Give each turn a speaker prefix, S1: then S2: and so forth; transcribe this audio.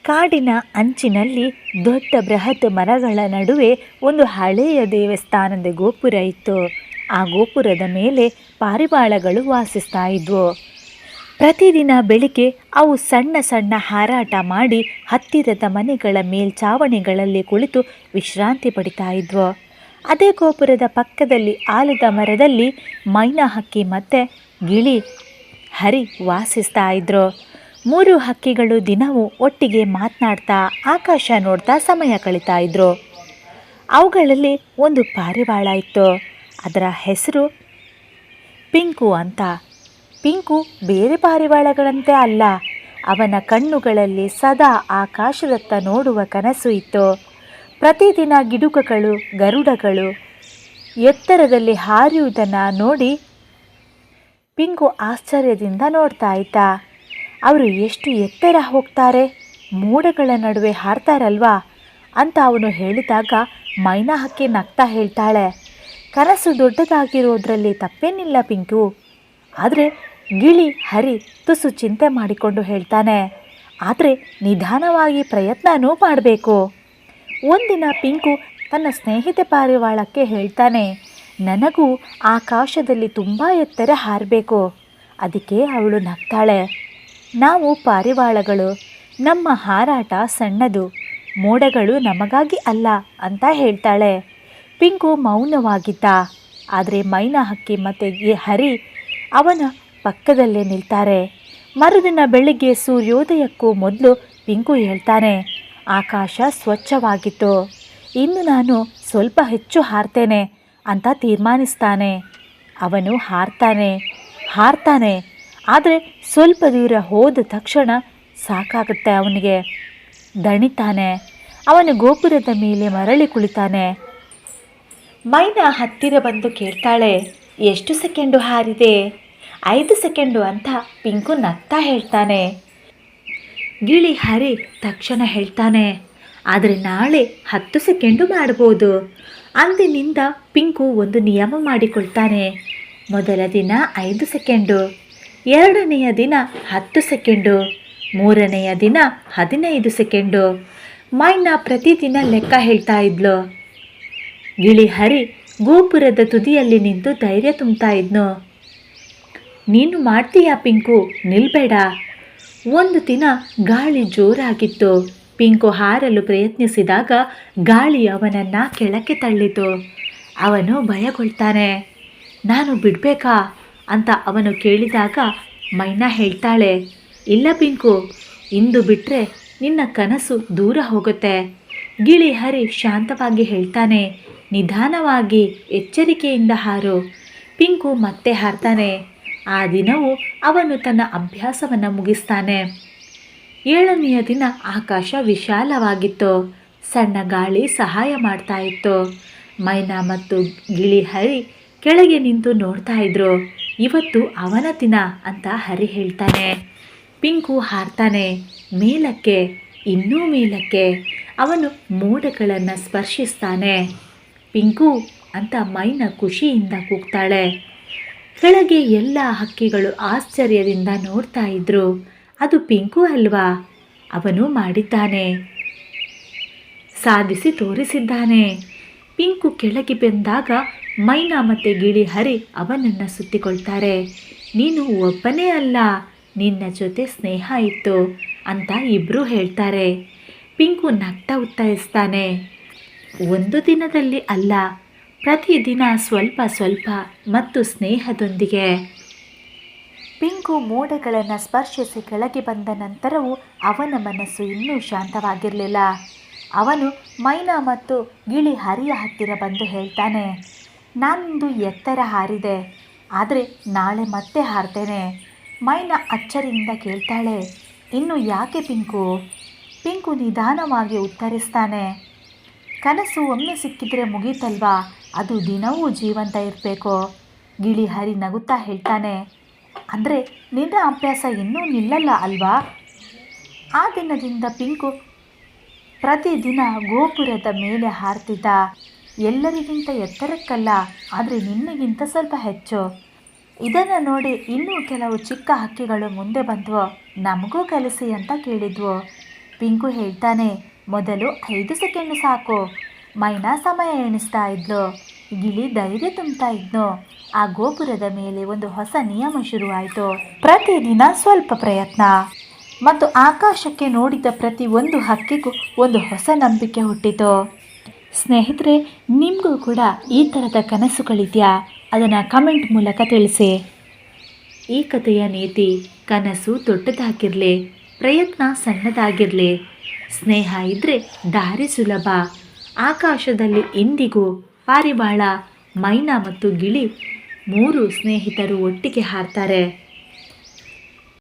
S1: ಕಾಡಿನ ಅಂಚಿನಲ್ಲಿ ದೊಡ್ಡ ಬೃಹತ್ ಮರಗಳ ನಡುವೆ ಒಂದು ಹಳೆಯ ದೇವಸ್ಥಾನದ ಗೋಪುರ ಇತ್ತು. ಆ ಗೋಪುರದ ಮೇಲೆ ಪಾರಿವಾಳಗಳು ವಾಸಿಸ್ತಾ ಇದ್ವು. ಪ್ರತಿದಿನ ಬೆಳಿಗ್ಗೆ ಅವು ಸಣ್ಣ ಸಣ್ಣ ಹಾರಾಟ ಮಾಡಿ ಹತ್ತಿರದ ಮನೆಗಳ ಮೇಲ್ಛಾವಣಿಗಳಲ್ಲಿ ಕುಳಿತು ವಿಶ್ರಾಂತಿ ಪಡಿತಾ ಇದ್ವು. ಅದೇ ಗೋಪುರದ ಪಕ್ಕದಲ್ಲಿ ಆಲದ ಮರದಲ್ಲಿ ಮೈನಾ ಹಕ್ಕಿ ಮತ್ತು ಗಿಳಿ ಹರಿ ವಾಸಿಸ್ತಾ ಇದ್ರು. 3 ಹಕ್ಕಿಗಳು ದಿನವೂ ಒಟ್ಟಿಗೆ ಮಾತನಾಡ್ತಾ ಆಕಾಶ ನೋಡ್ತಾ ಸಮಯ ಕಳೀತಾ ಇದ್ರು. ಅವುಗಳಲ್ಲಿ ಒಂದು ಪಾರಿವಾಳ ಇತ್ತು. ಅದರ ಹೆಸರು ಪಿಂಕು ಅಂತ. ಪಿಂಕು ಬೇರೆ ಪಾರಿವಾಳಗಳಂತೆ ಅಲ್ಲ. ಅವನ ಕಣ್ಣುಗಳಲ್ಲಿ ಸದಾ ಆಕಾಶದತ್ತ ನೋಡುವ ಕನಸು ಇತ್ತು. ಪ್ರತಿದಿನ ಗಿಡುಗಗಳು, ಗರುಡಗಳು ಎತ್ತರದಲ್ಲಿ ಹಾರಿಯುವುದನ್ನು ನೋಡಿ ಪಿಂಕು ಆಶ್ಚರ್ಯದಿಂದ ನೋಡ್ತಾ ಇದ್ದ. ಅವರು ಎಷ್ಟು ಎತ್ತರ ಹೋಗ್ತಾರೆ, ಮೋಡಗಳ ನಡುವೆ ಹಾರ್ತಾರಲ್ವಾ ಅಂತ ಅವನು ಹೇಳಿದಾಗ ಮೈನಾ ಹಕ್ಕಿ ನಗ್ತಾ ಹೇಳ್ತಾಳೆ, ಕನಸು ದೊಡ್ಡದಾಗಿರೋದ್ರಲ್ಲಿ ತಪ್ಪೇನಿಲ್ಲ ಪಿಂಕು. ಆದರೆ ಗಿಳಿ ಹರಿ ತುಸು ಚಿಂತೆ ಮಾಡಿಕೊಂಡು ಹೇಳ್ತಾನೆ, ಆದರೆ ನಿಧಾನವಾಗಿ ಪ್ರಯತ್ನನೂ ಮಾಡಬೇಕು. ಒಂದಿನ ಪಿಂಕು ತನ್ನ ಸ್ನೇಹಿತೆ ಪಾರಿವಾಳಕ್ಕೆ ಹೇಳ್ತಾನೆ, ನನಗೂ ಆಕಾಶದಲ್ಲಿ ತುಂಬ ಎತ್ತರ ಹಾರಬೇಕು. ಅದಕ್ಕೆ ಅವಳು ನಗ್ತಾಳೆ, ನಾವು ಪಾರಿವಾಳಗಳು, ನಮ್ಮ ಹಾರಾಟ ಸಣ್ಣದು, ಮೋಡಗಳು ನಮಗಾಗಿ ಅಲ್ಲ ಅಂತ ಹೇಳ್ತಾಳೆ. ಪಿಂಕು ಮೌನವಾಗಿದ್ದ. ಆದರೆ ಮೈನಾ ಹಕ್ಕಿ ಮತ್ತು ಹರಿ ಅವನ ಪಕ್ಕದಲ್ಲೇ ನಿಲ್ತಾರೆ. ಮರುದಿನ ಬೆಳಿಗ್ಗೆ ಸೂರ್ಯೋದಯಕ್ಕೂ ಮೊದಲು ಪಿಂಕು ಹೇಳ್ತಾನೆ, ಆಕಾಶ ಸ್ವಚ್ಛವಾಗಿತ್ತು, ಇನ್ನು ನಾನು ಸ್ವಲ್ಪ ಹೆಚ್ಚು ಹಾರ್ತೇನೆ ಅಂತ ತೀರ್ಮಾನಿಸ್ತಾನೆ. ಅವನು ಹಾರ್ತಾನೆ ಆದರೆ ಸ್ವಲ್ಪ ದೂರ ಹೋದ ತಕ್ಷಣ ಸಾಕಾಗುತ್ತೆ ಅವನಿಗೆ. ದಣಿತಾನೆ. ಅವನು ಗೋಪುರದ ಮೇಲೆ ಮರಳಿ ಕುಳಿತಾನೆ. ಮೈನಾ ಹತ್ತಿರ ಬಂದು ಕೇಳ್ತಾಳೆ, ಎಷ್ಟು ಸೆಕೆಂಡು ಹಾರಿದೆ? 5 ಸೆಕೆಂಡು ಅಂತ ಪಿಂಕು ನಗ್ತಾ ಹೇಳ್ತಾನೆ. ಗಿಳಿ ಹರಿ ತಕ್ಷಣ ಹೇಳ್ತಾನೆ, ಆದರೆ ನಾಳೆ 10 ಸೆಕೆಂಡು ಮಾಡ್ಬೋದು. ಅಂದಿನಿಂದ ಪಿಂಕು ಒಂದು ನಿಯಮ ಮಾಡಿಕೊಳ್ತಾನೆ. ಮೊದಲ ದಿನ 5 ಸೆಕೆಂಡು, 2ನೆಯ ದಿನ 10 ಸೆಕೆಂಡು, 3ನೆಯ ದಿನ 15 ಸೆಕೆಂಡು. ಮೈನಾ ಪ್ರತಿದಿನ ಲೆಕ್ಕ ಹೇಳ್ತಾ ಇದ್ಲು. ಗಿಳಿ ಹರಿ ಗೋಪುರದ ತುದಿಯಲ್ಲಿ ನಿಂತು ಧೈರ್ಯ ತುಂಬ್ತಾ ಇದ್ನು. ನೀನು ಮಾಡ್ತೀಯಾ ಪಿಂಕು, ನಿಲ್ಬೇಡ. ಒಂದು ದಿನ ಗಾಳಿ ಜೋರಾಗಿತ್ತು. ಪಿಂಕು ಹಾರಲು ಪ್ರಯತ್ನಿಸಿದಾಗ ಗಾಳಿ ಅವನನ್ನು ಕೆಳಕ್ಕೆ ತಳ್ಳಿತು. ಅವನು ಭಯಗೊಳ್ತಾನೆ. ನಾನು ಬಿಡಬೇಕಾ ಅಂತ ಅವನು ಕೇಳಿದಾಗ ಮೈನಾ ಹೇಳ್ತಾಳೆ, ಇಲ್ಲ ಪಿಂಕು, ಇಂದು ಬಿಟ್ಟರೆ ನಿನ್ನ ಕನಸು ದೂರ ಹೋಗುತ್ತೆ. ಗಿಳಿ ಹರಿ ಶಾಂತವಾಗಿ ಹೇಳ್ತಾನೆ, ನಿಧಾನವಾಗಿ ಎಚ್ಚರಿಕೆಯಿಂದ ಹಾರು. ಪಿಂಕು ಮತ್ತೆ ಹಾರ್ತಾನೆ. ಆ ದಿನವೂ ಅವನು ತನ್ನ ಅಭ್ಯಾಸವನ್ನು ಮುಗಿಸ್ತಾನೆ. 7ನೆಯ ದಿನ ಆಕಾಶ ವಿಶಾಲವಾಗಿತ್ತು. ಸಣ್ಣ ಗಾಳಿ ಸಹಾಯ ಮಾಡ್ತಾ ಇತ್ತು. ಮೈನಾ ಮತ್ತು ಗಿಳಿ ಹರಿ ಕೆಳಗೆ ನಿಂತು ನೋಡ್ತಾ ಇದ್ರು. ಇವತ್ತು ಅವನ ದಿನ ಅಂತ ಹರಿ ಹೇಳ್ತಾನೆ. ಪಿಂಕು ಹಾರ್ತಾನೆ ಮೇಲಕ್ಕೆ, ಇನ್ನೂ ಮೇಲಕ್ಕೆ. ಅವನು ಮೋಡಗಳನ್ನು ಸ್ಪರ್ಶಿಸ್ತಾನೆ. ಪಿಂಕು ಅಂತ ಮೈನಾ ಖುಷಿಯಿಂದ ಕೂಗ್ತಾಳೆ. ಕೆಳಗೆ ಎಲ್ಲ ಹಕ್ಕಿಗಳು ಆಶ್ಚರ್ಯದಿಂದ ನೋಡ್ತಾ ಇದ್ರು. ಅದು ಪಿಂಕು ಅಲ್ವಾ, ಅವನು ಮಾಡಿದ್ದಾನೆ, ಸಾಧಿಸಿ ತೋರಿಸಿದ್ದಾನೆ. ಪಿಂಕು ಕೆಳಗೆ ಬಂದಾಗ ಮೈನಾ ಮತ್ತು ಗಿಳಿ ಹರಿ ಅವನನ್ನು ಸುತ್ತಿಕೊಳ್ತಾರೆ. ನೀನು ಒಬ್ಬನೇ ಅಲ್ಲ, ನಿನ್ನ ಜೊತೆ ಸ್ನೇಹ ಇತ್ತು ಅಂತ ಇಬ್ಬರೂ ಹೇಳ್ತಾರೆ. ಪಿಂಕು ನಗ್ತಾ ಉತ್ತರಿಸ್ತಾನೆ, ಒಂದು ದಿನದಲ್ಲಿ ಅಲ್ಲ, ಪ್ರತಿದಿನ ಸ್ವಲ್ಪ ಸ್ವಲ್ಪ ಮತ್ತು ಸ್ನೇಹದೊಂದಿಗೆ. ಪಿಂಕು ಮೋಡಗಳನ್ನು ಸ್ಪರ್ಶಿಸಿ ಕೆಳಗೆ ಬಂದ ನಂತರವೂ ಅವನ ಮನಸ್ಸು ಇನ್ನೂ ಶಾಂತವಾಗಿರಲಿಲ್ಲ. ಅವನು ಮೈನಾ ಮತ್ತು ಗಿಳಿ ಹರಿಯ ಹತ್ತಿರ ಬಂದು ಹೇಳ್ತಾನೆ, ನಾನಿಂದು ಎತ್ತರ ಹಾರಿದೆ, ಆದರೆ ನಾಳೆ ಮತ್ತೆ ಹಾರ್ತೇನೆ. ಮೈನಾ ಅಚ್ಚರಿಯಿಂದ ಕೇಳ್ತಾಳೆ, ಇನ್ನು ಯಾಕೆ ಪಿಂಕು? ಪಿಂಕು ನಿಧಾನವಾಗಿ ಉತ್ತರಿಸ್ತಾನೆ, ಕನಸು ಒಮ್ಮೆ ಸಿಕ್ಕಿದ್ರೆ ಮುಗೀತಲ್ವಾ, ಅದು ದಿನವೂ ಜೀವಂತ ಇರಬೇಕು. ಗಿಳಿ ಹರಿ ನಗುತ್ತಾ ಹೇಳ್ತಾನೆ, ಅಂದರೆ ನಿನ್ನ ಅಭ್ಯಾಸ ಇನ್ನೂ ನಿಲ್ಲಲ್ಲ ಅಲ್ವಾ? ಆ ದಿನದಿಂದ ಪಿಂಕು ಪ್ರತಿದಿನ ಗೋಪುರದ ಮೇಲೆ ಹಾರ್ತಿದ್ದ. ಎಲ್ಲರಿಗಿಂತ ಎತ್ತರಕ್ಕಲ್ಲ, ಆದರೆ ನಿನ್ನೆಗಿಂತ ಸ್ವಲ್ಪ ಹೆಚ್ಚು. ಇದನ್ನು ನೋಡಿ ಇನ್ನೂ ಕೆಲವು ಚಿಕ್ಕ ಹಕ್ಕಿಗಳು ಮುಂದೆ ಬಂದವು. ನಮಗೂ ಕಲಿಸಿ ಅಂತ ಕೇಳಿದ್ವು. ಪಿಂಕು ಹೇಳ್ತಾನೆ, ಮೊದಲು 5 ಸೆಕೆಂಡ್ ಸಾಕು. ಮೈನಾ ಸಮಯ ಎಣಿಸ್ತಾ ಇದ್ಲು. ಗಿಳಿ ಧೈರ್ಯ ತುಂಬ್ತಾ ಇದ್ನು. ಆ ಗೋಪುರದ ಮೇಲೆ ಒಂದು ಹೊಸ ನಿಯಮ ಶುರುವಾಯಿತು. ಪ್ರತಿದಿನ ಸ್ವಲ್ಪ ಪ್ರಯತ್ನ. ಮತ್ತು ಆಕಾಶಕ್ಕೆ ನೋಡಿದ ಪ್ರತಿ ಒಂದು ಹಕ್ಕಿಗೂ ಒಂದು ಹೊಸ ನಂಬಿಕೆ ಹುಟ್ಟಿತು. ಸ್ನೇಹಿತರೆ, ನಿಮಗೂ ಕೂಡ ಈ ಥರದ ಕನಸುಗಳಿದೆಯಾ? ಅದನ್ನು ಕಮೆಂಟ್ ಮೂಲಕ ತಿಳಿಸಿ. ಈ ಕಥೆಯ ನೀತಿ: ಕನಸು ದೊಡ್ಡದಾಗಿರಲಿ, ಪ್ರಯತ್ನ ಸಣ್ಣದಾಗಿರಲಿ, ಸ್ನೇಹ ಇದ್ದರೆ ದಾರಿ ಸುಲಭ. ಆಕಾಶದಲ್ಲಿ ಇಂದಿಗೂ ಪಾರಿವಾಳ, ಮೈನಾ ಮತ್ತು ಗಿಳಿ 3 ಸ್ನೇಹಿತರು ಒಟ್ಟಿಗೆ ಹಾರ್ತಾರೆ.